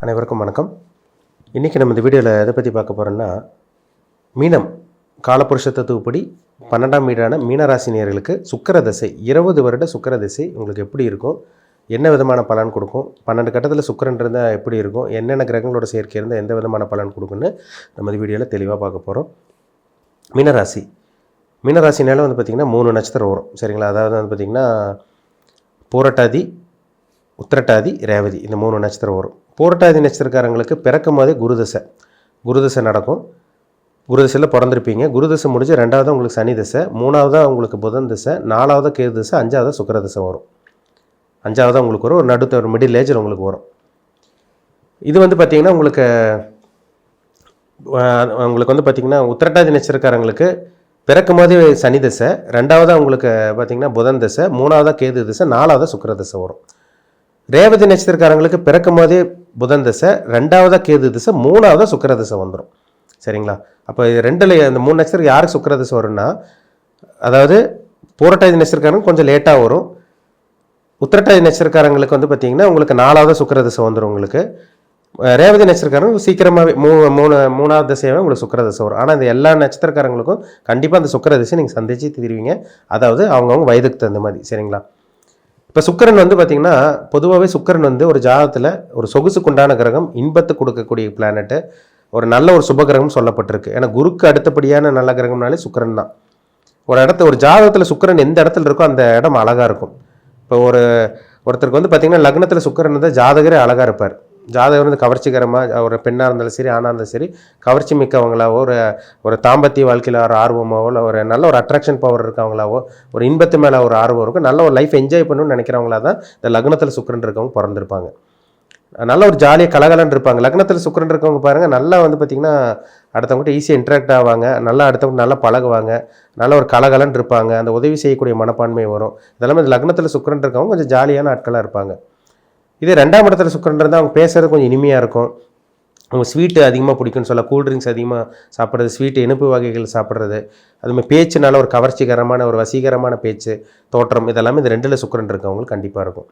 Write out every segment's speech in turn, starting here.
அனைவருக்கும் வணக்கம். இன்றைக்கி நம்ம இந்த வீடியோவில் எதை பற்றி பார்க்க போகிறோன்னா, மீனம் காலபுருஷ தத்துவப்படி 12ஆம் வீடான மீனராசி நேயர்களுக்கு சுக்கிர தசை 20 வருட சுக்கிர தசை உங்களுக்கு எப்படி இருக்கும், என்ன விதமான பலன் கொடுக்கும், 12 கட்டத்தில் சுக்கிரன் இருந்தால் எப்படி இருக்கும், என்னென்ன கிரகங்களோட சேர்க்கை இருந்தால் எந்த விதமான பலன் கொடுக்குன்னு நம்ம இந்த வீடியோவில் தெளிவாக பார்க்க போகிறோம். மீனராசினால வந்து பார்த்திங்கன்னா 3 நட்சத்திரம் வரும், சரிங்களா? அதாவது வந்து பார்த்திங்கன்னா பூரட்டாதி, உத்திரட்டாதி, ரேவதி, இந்த 3 நட்சத்திரம் வரும். பூரட்டாதி நட்சத்திரக்காரங்களுக்கு பிறக்கும் போதே குருதசை நடக்கும். குருதசையில் பிறந்திருப்பீங்க. குருதசை முடிஞ்சு 2வது உங்களுக்கு சனி தசை, 3வது உங்களுக்கு புதன் தசை, 4வது கேது தசை, 5வது சுக்கிர தசை வரும். 5வது உங்களுக்கு வரும். ஒரு நடுத்த ஒரு மிடில் ஏஜில் உங்களுக்கு வரும். இது வந்து பார்த்திங்கன்னா உங்களுக்கு வந்து பார்த்திங்கன்னா உத்திரட்டாதி நட்சத்திரக்காரங்களுக்கு பிறக்கும் போதே சனி தசை, 2வது உங்களுக்கு பார்த்திங்கன்னா புதன் தசை, 3வது கேது தசை, 4வது சுக்கிர தசை வரும். ரேவதி நட்சத்திரக்காரங்களுக்கு பிறக்கும் போதே புதன் தசை, 2வது கேது தசை, 3வது சுக்கிர தசை வந்துடும், சரிங்களா? அப்போ இது ரெண்டில் அந்த 3 நட்சத்திரம் யாருக்கு சுக்கிர தசை வரும்னா, அதாவது பூரட்டாதி நட்சத்திரக்காரங்க கொஞ்சம் லேட்டாக வரும். உத்திரட்டாதி நட்சத்திரக்காரங்களுக்கு வந்து பார்த்திங்கன்னா உங்களுக்கு 4வது சுக்கிர தசை வந்துடும். உங்களுக்கு ரேவதி நட்சத்திரக்காரங்க சீக்கிரமாகவே 3வது தசையாகவே உங்களுக்கு சுக்கிர தசை வரும். ஆனால் இந்த எல்லா நட்சத்திரக்காரங்களுக்கும் கண்டிப்பாக அந்த சுக்கிர தசை நீங்கள் சந்திச்சு தீருவீங்க. அதாவது அவங்கவுங்க வயதுக்கு தகுந்த மாதிரி, சரிங்களா? இப்போ சுக்கிரன் வந்து பார்த்திங்கன்னா பொதுவாகவே சுக்கிரன் வந்து ஒரு ஜாதகத்தில் ஒரு சொகுசுக்குண்டான கிரகம், இன்பத்தை கொடுக்கக்கூடிய பிளானட்டு, ஒரு நல்ல ஒரு சுப கிரகம் சொல்லப்பட்டிருக்கு. ஏன்னா குருக்கு அடுத்தபடியான நல்ல கிரகம்னாலே சுக்கிரன் தான். ஒரு ஜாதகத்தில் சுக்கிரன் எந்த இடத்துல இருக்கோ அந்த இடம் அழகாக இருக்கும். இப்போ ஒருத்தருக்கு வந்து பார்த்திங்கன்னா லக்னத்தில் சுக்கிரன் இருந்தால் ஜாதகரே அழகாக இருப்பார். ஜாதகர் வந்து கவர்ச்சிகரமாக, ஒரு பெண்ணாக இருந்தாலும் சரி ஆணாக இருந்தாலும் சரி, கவர்ச்சி மிக்கவங்களாவோ, ஒரு தாம்பத்திய வாழ்க்கையில் ஒரு ஆர்வமாவோ, இல்லை ஒரு நல்ல ஒரு அட்ராக்ஷன் பவர் இருக்கவங்களாவோ, ஒரு இன்பத்து மேலே ஒரு ஆர்வம் இருக்கும், நல்ல ஒரு லைஃப் என்ஜாய் பண்ணணும்னு நினைக்கிறவங்களா தான் இந்த லக்னத்தில் சுக்கிரன் இருக்கவங்க பிறந்திருப்பாங்க. நல்ல ஒரு ஜாலியாக கலகலன்னு இருப்பாங்க. லக்னத்தில் சுக்கிரன் இருக்கவங்க பாருங்கள், நல்லா வந்து பார்த்திங்கன்னா அடுத்தவங்ககிட்ட ஈஸியாக இன்ட்ராக்ட் ஆவாங்க, நல்லா அடுத்தவங்க நல்லா பழகுவாங்க, நல்ல ஒரு கலகலன்னு இருப்பாங்க, அந்த உதவி செய்யக்கூடிய மனப்பான்மை வரும். இதெல்லாமே இந்த லக்னத்தில் சுக்கிரன் இருக்கவங்க கொஞ்சம் ஜாலியான ஆட்களாக இருப்பாங்க. இதே 2ஆம் இடத்துல சுக்கிரன் இருந்தால் அவங்க பேசுகிறது கொஞ்சம் இனிமையாக இருக்கும். அவங்க ஸ்வீட்டு அதிகமாக பிடிக்கும்னு சொல்ல, கூல்ட்ரிங்க்ஸ் அதிகமாக சாப்பிட்றது, ஸ்வீட்டு இனிப்பு வகைகள் சாப்பிட்றது, அதுமாதிரி பேச்சுனால ஒரு கவர்ச்சிகரமான ஒரு வசீகரமான பேச்சு தோற்றம், இதெல்லாமே இந்த 2ல் சுக்கிரன் இருக்கவங்களுக்கு கண்டிப்பாக இருக்கும்.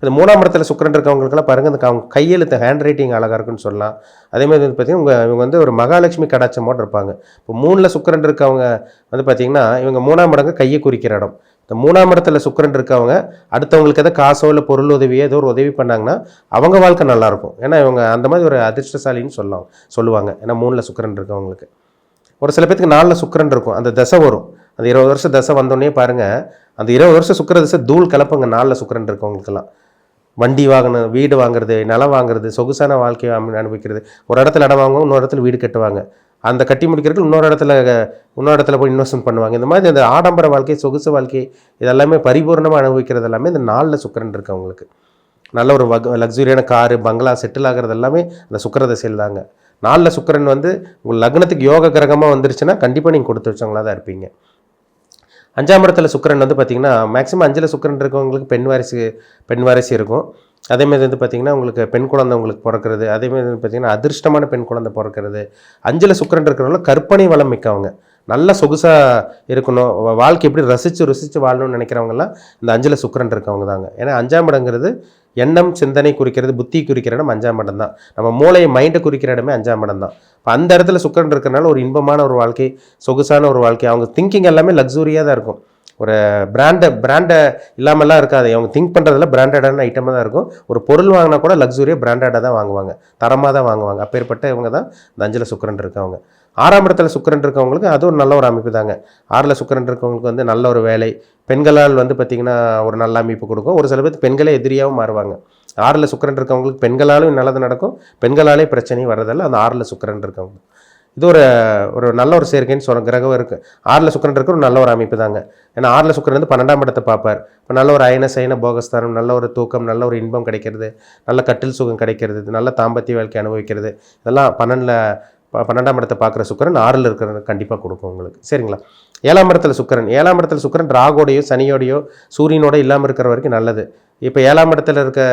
இந்த 3ஆம் இடத்துல சுக்கிரன் இருக்கவங்களுக்கெல்லாம் பாருங்கள், இந்த அவங்க கையெழுத்து ஹேண்ட் ரைட்டிங் அழகாக இருக்குன்னு சொல்லலாம். அதேமாதிரி வந்து பார்த்திங்கன்னா இவங்க வந்து ஒரு மகாலட்சுமி கடாட்சமோடு இருப்பாங்க. இப்போ 3ல் சுக்கிரன் இருக்கவங்க வந்து பார்த்திங்கன்னா இவங்க 3ஆம் இடங்க கையை குறிக்கிற இடம். இந்த 3ஆம் இடத்துல சுக்கிரன் இருக்கவங்க அடுத்தவங்களுக்கு எதாவது காசோ இல்லை பொருள் உதவியோ ஏதோ ஒரு உதவி பண்ணாங்கன்னா அவங்க வாழ்க்கை நல்லாயிருக்கும். ஏன்னா இவங்க அந்த மாதிரி ஒரு அதிர்ஷ்டசாலின்னு சொல்லுவாங்க. ஏன்னா 3ல் சுக்கிரன் இருக்கவங்களுக்கு. ஒரு சில பேருக்கு 4ல் சுக்கிரன் இருக்கும், அந்த தசை வரும். அந்த 20 வருஷம் தசை வந்தோடனே பாருங்கள், அந்த 20 வருஷம் சுக்கிர தசை தூள் கலப்புங்க 4ல் சுக்கிரன் இருக்கவங்களுக்கெல்லாம். வண்டி வாங்கணும், வீடு வாங்குறது, நிலம் வாங்குறது, சொகுசான வாழ்க்கையை அனுபவிக்கிறது. ஒரு இடத்துல இடம் வாங்குவாங்க, இன்னொரு இடத்துல வீடு கட்டுவாங்க, அந்த கட்டி முடிக்கிறதுக்கு இன்னொரு இடத்துல போய் இன்வெஸ்ட்மெண்ட் பண்ணுவாங்க. இந்த மாதிரி அந்த ஆடம்பர வாழ்க்கை, சொகுசு வாழ்க்கை, இதெல்லாமே பரிபூர்ணமாக அனுபவிக்கிறது எல்லாமே இந்த 4ல் சுக்கிரன் இருக்குது அவங்களுக்கு. நல்ல ஒரு லக்ஸுரியான காரு, பங்களா செட்டில் ஆகிறது எல்லாமே அந்த சுக்கிர தசையில் தாங்க. 4ல் சுக்கிரன் வந்து உங்கள் லக்னத்துக்கு யோக கிரகமாக வந்துருச்சுன்னா கண்டிப்பாக நீங்கள் கொடுத்து வச்சவங்களாக தான் இருப்பீங்க. 5ஆம் இடத்துல சுக்கிரன் வந்து பார்த்திங்கன்னா மேக்ஸிமம் 5ல் சுக்கிரன் இருக்கவங்களுக்கு பெண் வாரிசு இருக்கும். அதேமாதிரி வந்து பார்த்திங்கன்னா உங்களுக்கு பெண் குழந்தை உங்களுக்கு பிறக்கிறது, அதேமாதிரி வந்து பார்த்திங்கன்னா அதிர்ஷ்டமான பெண் குழந்தை பிறக்கிறது. 5ல் சுக்கிரன் இருக்கிறவங்க கற்பனை வளம் மிக்கவங்க, நல்ல சொகுசாக இருக்கணும், வாழ்க்கை எப்படி ரசித்து வாழணும்னு நினைக்கிறவங்கலாம் இந்த 5ல் சுக்கிரன் இருக்கவங்க தாங்க. ஏன்னா 5ஆம் இடங்கிறது எண்ணம், சிந்தனை குறிக்கிறது, புத்தி குறிக்கிற இடம் 5ஆம் இடம் தான். நம்ம மூளையை மைண்டை குறிக்கிற இடமே 5ஆம் இடம் தான். இப்போ அந்த இடத்துல சுக்கிரன் இருக்கிறனால ஒரு இன்பமான ஒரு வாழ்க்கை, சொகுசான ஒரு வாழ்க்கை, அவங்க திங்கிங் எல்லாமே லக்ஸூரியாக தான் இருக்கும். ஒரு பிராண்டை இல்லாமல்லாம் இருக்காது. அவங்க திங்க் பண்ணுறதுல பிராண்டடான ஐட்டமாக தான் இருக்கும். ஒரு பொருள் வாங்கினா கூட லக்ஸூரியாக பிராண்டடாக தான் வாங்குவாங்க, தரமாக தான் வாங்குவாங்க. அப்பேற்பட்ட இவங்க தான் இந்த 5ல் சுக்கிரன் இருக்கவங்க. 6ஆம் இடத்துல சுக்கிரன் இருக்கவங்களுக்கு அது ஒரு நல்ல ஒரு அமைப்பு தாங்க. 6ல் சுக்கிரன் இருக்கவங்களுக்கு வந்து நல்ல ஒரு வேலை, பெண்களால் வந்து பார்த்திங்கன்னா ஒரு நல்ல அமைப்பு கொடுக்கும். ஒரு சில பேர் பெண்களே எதிரியாகவும் மாறுவாங்க. 6ல் சுக்கிரன் இருக்கவங்களுக்கு பெண்களாலும் நல்லது நடக்கும், பெண்களாலே பிரச்சனையும் வர்றதில்ல அந்த 6ல் சுக்கிரன் இருக்கவங்க. இது ஒரு நல்ல ஒரு சேர்க்கைன்னு சொல்கிற கிரகம் இருக்குது. 6ல் சுக்கிரன் இருக்கிற ஒரு நல்ல ஒரு அமைப்பு தாங்க. ஏன்னா 6ல் சுக்கிரன் வந்து 12ஆம் இடத்தை பார்ப்பார். இப்போ நல்ல ஒரு அயன போகஸ்தானம், நல்ல ஒரு தூக்கம், நல்ல ஒரு இன்பம் கிடைக்கிறது, நல்ல கட்டில் சுகம் கிடைக்கிறது, நல்ல தாம்பத்திய வாழ்க்கை அனுபவிக்கிறது, இதெல்லாம் 12ஆம் இடத்தை பார்க்குற சுக்கிரன் 6ல் இருக்கிறது கண்டிப்பாக கொடுக்கும் உங்களுக்கு, சரிங்களா? 7ஆம் இடத்துல சுக்கிரன் ராகோடையோ சனியோடையோ சூரியனோட இல்லாமல் இருக்கிற வரைக்கும் நல்லது. இப்போ 7ஆம் இடத்துல இருக்க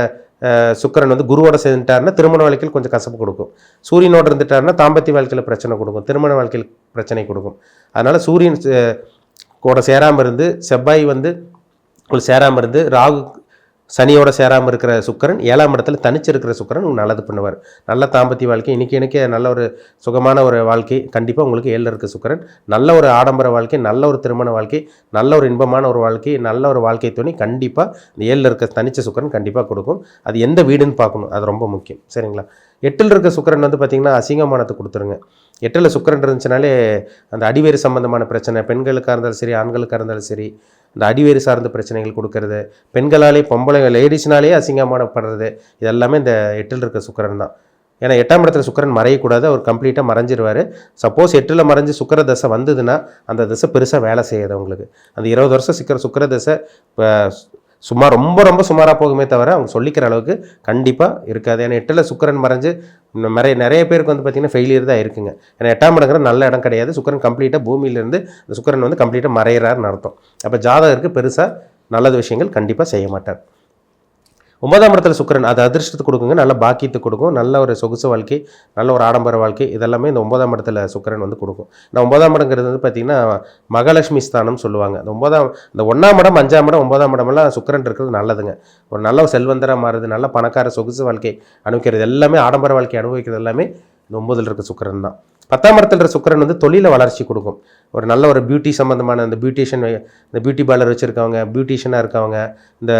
சுக்கிரன் வந்து குருவோட சேர்ந்துட்டாருன்னா திருமண வாழ்க்கையில் கொஞ்சம் கசப்பு கொடுக்கும். சூரியனோடு இருந்துட்டாருன்னா தாம்பத்திய வாழ்க்கையில் பிரச்சனை கொடுக்கும், திருமண வாழ்க்கையில் பிரச்சனை கொடுக்கும். அதனால் சூரியன் கூட சேராமல் இருந்து, செவ்வாய் வந்து சேராமல் இருந்து, ராகு சனியோட சேராமல் இருக்கிற சுக்கிரன் 7ஆம் இடத்துல தனிச்சு இருக்கிற சுக்கிரன் உங்களுக்கு நல்லது பண்ணுவார். நல்ல தாம்பத்திய வாழ்க்கை, இன்றைக்கி நல்ல ஒரு சுகமான ஒரு வாழ்க்கை கண்டிப்பாக உங்களுக்கு 7ல் இருக்க சுக்கிரன், நல்ல ஒரு ஆடம்பர வாழ்க்கை, நல்ல ஒரு திருமண வாழ்க்கை, நல்ல ஒரு இன்பமான ஒரு வாழ்க்கை, நல்ல ஒரு வாழ்க்கை துணை கண்டிப்பாக இந்த 7ல் இருக்க தனிச்ச சுக்கிரன் கண்டிப்பாக கொடுக்கும். அது எந்த வீடுன்னு பார்க்கணும், அது ரொம்ப முக்கியம். சரிங்களா? 8ல் இருக்க சுக்கிரன் வந்து பார்த்திங்கன்னா அசிங்கமானத்தை கொடுத்துருங்க. 8ல் சுக்கிரன் இருந்துச்சுனாலே அந்த அடிவேறு சம்பந்தமான பிரச்சனை, பெண்களுக்காக இருந்தாலும் சரி ஆண்களுக்காக இருந்தாலும் சரி, இந்த அடிவேறு சார்ந்த பிரச்சனைகள் கொடுக்கறது, பெண்களாலே பொம்பளை லேடிஸ்னாலே அசிங்கமானப்படுறது, இதெல்லாமே இந்த 8ல் இருக்க சுக்கிரன் தான். ஏன்னா 8ஆம் இடத்துல சுக்கிரன் மறையக்கூடாது, அவர் கம்ப்ளீட்டாக மறைஞ்சிருவார். சப்போஸ் 8ல் மறைஞ்சு சுக்கிர தசை வந்ததுன்னா அந்த தசை பெருசாக வேலை செய்யாது உங்களுக்கு. அந்த 20 வருஷம் சுக்கிர தசை சும்மா ரொம்ப ரொம்ப சுமாராக போகுமே தவிர அவங்க சொல்லிக்கிற அளவுக்கு கண்டிப்பாக இருக்காது. ஏன்னா 8ல் சுக்கிரன் மறைஞ்சு நிறைய பேருக்கு வந்து பார்த்திங்கன்னா ஃபெயிலியர் தான் இருக்குங்க. ஏன்னா 8ஆம் இடங்கிற நல்ல இடம் கிடையாது. சுக்கிரன் கம்ப்ளீட்டாக பூமியிலேருந்து இந்த சுக்கிரன் வந்து கம்ப்ளீட்டாக மறையிறாருன்னு அர்த்தம். அப்போ ஜாதகருக்கு பெருசாக நல்லது விஷயங்கள் கண்டிப்பாக செய்ய மாட்டார். 9ஆம் இடத்துல சுக்கிரன் அது அதிர்ஷ்டத்தை கொடுக்குங்க, நல்ல பாக்கியத்தை கொடுக்கும், நல்ல ஒரு சொகுசு வாழ்க்கை, நல்ல ஒரு ஆடம்பர வாழ்க்கை, இதெல்லாமே இந்த 9ஆம் இடத்துல சுக்கிரன் வந்து கொடுக்கும். இந்த 9ஆம் இடங்கிறது வந்து பார்த்திங்கன்னா மகாலட்சுமி ஸ்தானம் சொல்லுவாங்க. இந்த 1ஆம் இடம் 5ஆம் இடம் 9ஆம் இடமெல்லாம் சுக்கிரன் இருக்கிறது நல்லதுங்க. ஒரு நல்ல செல்வந்தராக மாறுது, நல்ல பணக்கார சொகுசு வாழ்க்கை அனுபவிக்கிறது எல்லாமே, ஆடம்பர வாழ்க்கை அனுபவிக்கிறது எல்லாமே இந்த 9ல் இருக்க சுக்கிரன் தான். 10ஆம் இடத்துல இருக்கிற சுக்கிரன் வந்து தொழிலை வளர்ச்சி கொடுக்கும். ஒரு நல்ல ஒரு பியூட்டி சம்மந்தமான இந்த பியூட்டி பார்லர் வச்சுருக்கவங்க, பியூட்டிஷியனாக இருக்கவங்க, இந்த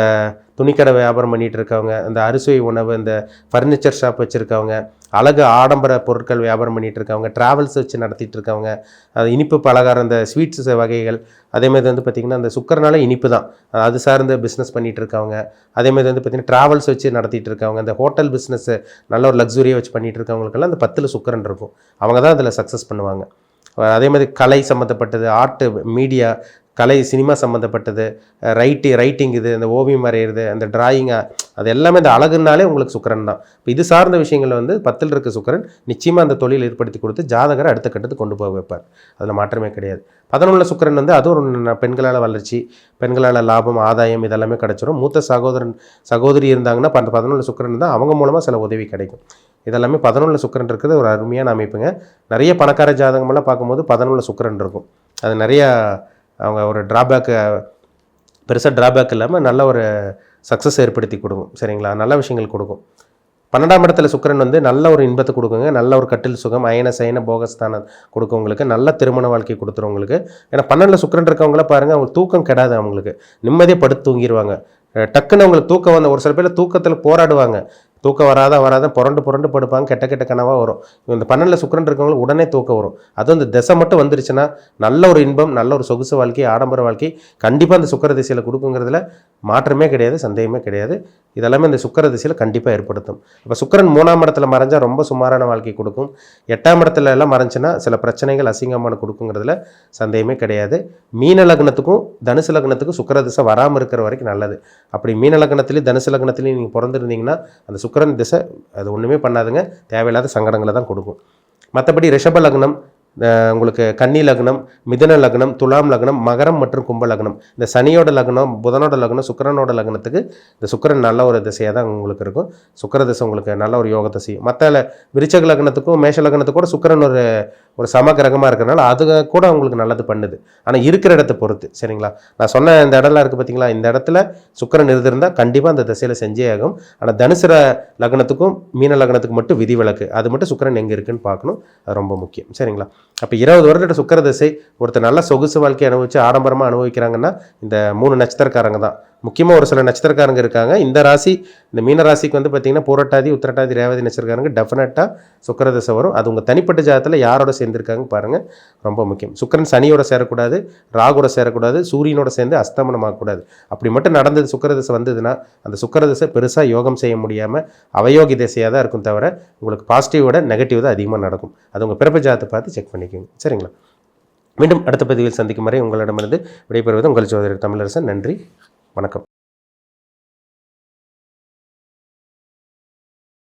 துணிக்கடை வியாபாரம் பண்ணிகிட்டு இருக்கவங்க, இந்த அறுசுவை உணவு, இந்த ஃபர்னிச்சர் ஷாப் வச்சுருக்கவங்க, அழகு ஆடம்பர பொருட்கள் வியாபாரம் பண்ணிகிட்டு இருக்கவங்க, ட்ராவல்ஸ் வச்சு நடத்திட்டு இருக்கவங்க, அது இனிப்பு பலகாரம், இந்த ஸ்வீட்ஸ் வகைகள், அதேமாதிரி வந்து பார்த்திங்கன்னா அந்த சுக்கரனால இனிப்பு தான் அது சார்ந்த பிஸ்னஸ் பண்ணிகிட்டு இருக்கவங்க, அதேமாதிரி வந்து பார்த்திங்கன்னா ட்ராவல்ஸ் வச்சு நடத்திட்டு இருக்கவங்க, இந்த ஹோட்டல் பிஸ்னஸ் நல்ல ஒரு லக்ஸுரியாக வச்சு பண்ணிகிட்டு இருக்கவங்களுக்கெல்லாம் அந்த 10ல் சுக்கிரன் இருக்கும். அவங்க தான் அதில் சக்ஸஸ் பண்ணுவாங்க. அதே மாதிரி கலை சம்மந்தப்பட்டது, ஆர்ட்டு, மீடியா, கலை, சினிமா சம்மந்தப்பட்டது, ரைட்டிங், இது இந்த ஓவியம் வரைகிறது, அந்த டிராயிங்காக, அது எல்லாமே இந்த அழகுனாலே உங்களுக்கு சுக்கிரன் தான். இப்போ இது சார்ந்த விஷயங்கள் வந்து 10ல் இருக்க சுக்கிரன் நிச்சயமாக அந்த தொழில் ஏற்படுத்தி கொடுத்து ஜாதகரை அடுத்த கட்டத்துக்கு கொண்டு போக வைப்பார். அதில் மாற்றமே கிடையாது. 11ல் சுக்கிரன் வந்து அதுவும் பெண்களால் வளர்ச்சி, பெண்களால் லாபம், ஆதாயம் இதெல்லாமே கிடச்சிரும். மூத்த சகோதரி இருந்தாங்கன்னா அந்த 11ல் சுக்கிரன் தான் அவங்க மூலமாக சில உதவி கிடைக்கும். இதெல்லாமே 11ல் சுக்கிரன் இருக்கிறது ஒரு அருமையான அமைப்புங்க. நிறைய பணக்கார ஜாதகமெல்லாம் பார்க்கும்போது 11ல் சுக்கிரன் இருக்கும். அது நிறையா அவங்க ஒரு பெருசாக ட்ராபேக் இல்லாமல் நல்ல ஒரு சக்ஸஸ் ஏற்படுத்தி கொடுக்கும். சரிங்களா? நல்ல விஷயங்கள் கொடுக்கும். 12ஆம் இடத்துல சுக்கிரன் வந்து நல்ல ஒரு இன்பத்தை கொடுக்குங்க, நல்ல ஒரு கட்டில் சுகம், அயன சயன போகஸ்தானம் கொடுக்கும் உங்களுக்கு, நல்ல திருமண வாழ்க்கை கொடுத்துரும் உங்களுக்கு. ஏன்னா 12ல் சுக்கிரன் இருக்கவங்கள பாருங்கள், அவங்களுக்கு தூக்கம் கெடாது, அவங்களுக்கு நிம்மதியாக படுத்து தூங்கிடுவாங்க. டக்குன்னு அவங்களுக்கு தூக்கம் வந்து ஒரு சில பேர் தூக்கத்தில் போராடுவாங்க, தூக்கம் வராத புரண்டு படுப்பாங்க, கெட்ட கனவாக வரும். இந்த 12ல் சுக்கிரன் இருக்கவங்களுக்கு உடனே தூக்கம் வரும். அதுவும் இந்த திசை மட்டும் வந்துருச்சுன்னா நல்ல ஒரு இன்பம், நல்ல ஒரு சொகுசு வாழ்க்கை, ஆடம்பர வாழ்க்கை கண்டிப்பாக இந்த சுக்கிர திசையில் கொடுக்குங்கிறதுல மாற்றமே கிடையாது, சந்தேகமே கிடையாது. இதெல்லாமே இந்த சுக்கிர திசையில் கண்டிப்பாக ஏற்படுத்தும். இப்போ சுக்கிரன் 3ஆம் இடத்துல மறைஞ்சால் ரொம்ப சுமாரான வாழ்க்கை கொடுக்கும். 8ஆம் இடத்துல எல்லாம் மறைஞ்சுன்னா சில பிரச்சனைகள் அசிங்கமான கொடுக்குங்கிறதுல சந்தேகமே கிடையாது. மீன லக்னத்துக்கும் தனுசு லக்னத்துக்கும் சுக்கிர திசை வராமல் இருக்கிற வரைக்கும் நல்லது. அப்படி மீன லக்னத்துலேயும் தனுசு லக்னத்துலேயும் நீங்கள் பிறந்திருந்தீங்கன்னா அந்த சுக்கிரன் திசை அது ஒன்றுமே பண்ணாதுங்க, தேவையில்லாத சங்கடங்களை தான் கொடுக்கும். மற்றபடி ரிஷப லக்னம், உங்களுக்கு கன்னி லக்னம், மிதுன லக்னம், துலாம் லக்னம், மகரம் மற்றும் கும்ப லக்னம், இந்த சனியோட லக்னம், புதனோட லக்னம், சுக்கிரனோட லக்னத்துக்கு இந்த சுக்கிரன் நல்ல ஒரு திசையாக தான் உங்களுக்கு இருக்கும். சுக்கிர திசை உங்களுக்கு நல்ல ஒரு யோகத்தை செய்யும். மற்ற விருச்சக லக்னத்துக்கும் மேஷ லக்னத்துக்கும் கூட சுக்கிரன் ஒரு சம கிரகமாக இருக்கிறனால அது கூட உங்களுக்கு நல்லது பண்ணுது. ஆனால் இருக்கிற இடத்தை பொறுத்து. சரிங்களா? நான் சொன்ன இந்த இடம்லாம் இருக்குது பார்த்தீங்களா, இந்த இடத்துல சுக்கிரன் இருந்திருந்தால் கண்டிப்பாக அந்த திசையில் செஞ்சே ஆகும். ஆனால் தனுசு லக்னத்துக்கும் மீன லக்னத்துக்கு மட்டும் விதிவிலக்கு. அது மட்டும் சுக்கிரன் எங்கே இருக்குன்னு பார்க்கணும், அது ரொம்ப முக்கியம். சரிங்களா? அப்போ 20 வருட சுக்கிர திசை ஒருத்தர் நல்ல சொகுசு வாழ்க்கையை அனுபவித்து ஆடம்பரமாக அனுபவிக்கிறாங்கன்னா இந்த 3 நட்சத்திரக்காரங்க தான். முக்கியமாக ஒரு சில நட்சத்திரக்காரங்க இருக்காங்க. இந்த ராசி, இந்த மீன ராசிக்கு வந்து பார்த்திங்கன்னா பூரட்டாதி, உத்திரட்டாதி, ரேவதி நட்சத்திரக்காரங்க டெஃபினட்டாக சுக்கிர திசை வரும். அது உங்கள் தனிப்பட்ட ஜாதகத்தில் யாரோட சேர்ந்துருக்காங்க பாருங்கள், ரொம்ப முக்கியம். சுக்கிரன் சனியோட சேரக்கூடாது, ராகுவோட சேரக்கூடாது, சூரியனோட சேர்ந்து அஸ்தமனமாகக்கூடாது. அப்படி மட்டும் நடந்தது சுக்கிர திசை வந்ததுன்னா அந்த சுக்கிர திசை பெருசாக யோகம் செய்ய முடியாமல் அவயோகி திசையாக தான் இருக்கும் தவிர உங்களுக்கு பாசிட்டிவோட நெகட்டிவ் தான் அதிகமாக நடக்கும். அது உங்கள் பிறப்பு ஜாதகத்தை பார்த்து செக் பண்ணிக்கோங்க. சரிங்களா? மீண்டும் அடுத்த பதிவில் சந்திக்கும் வரை உங்களிடமிருந்து விடைபெறுவது உங்கள் ஜோதிடர் தமிழரசன். நன்றி, வணக்கம்.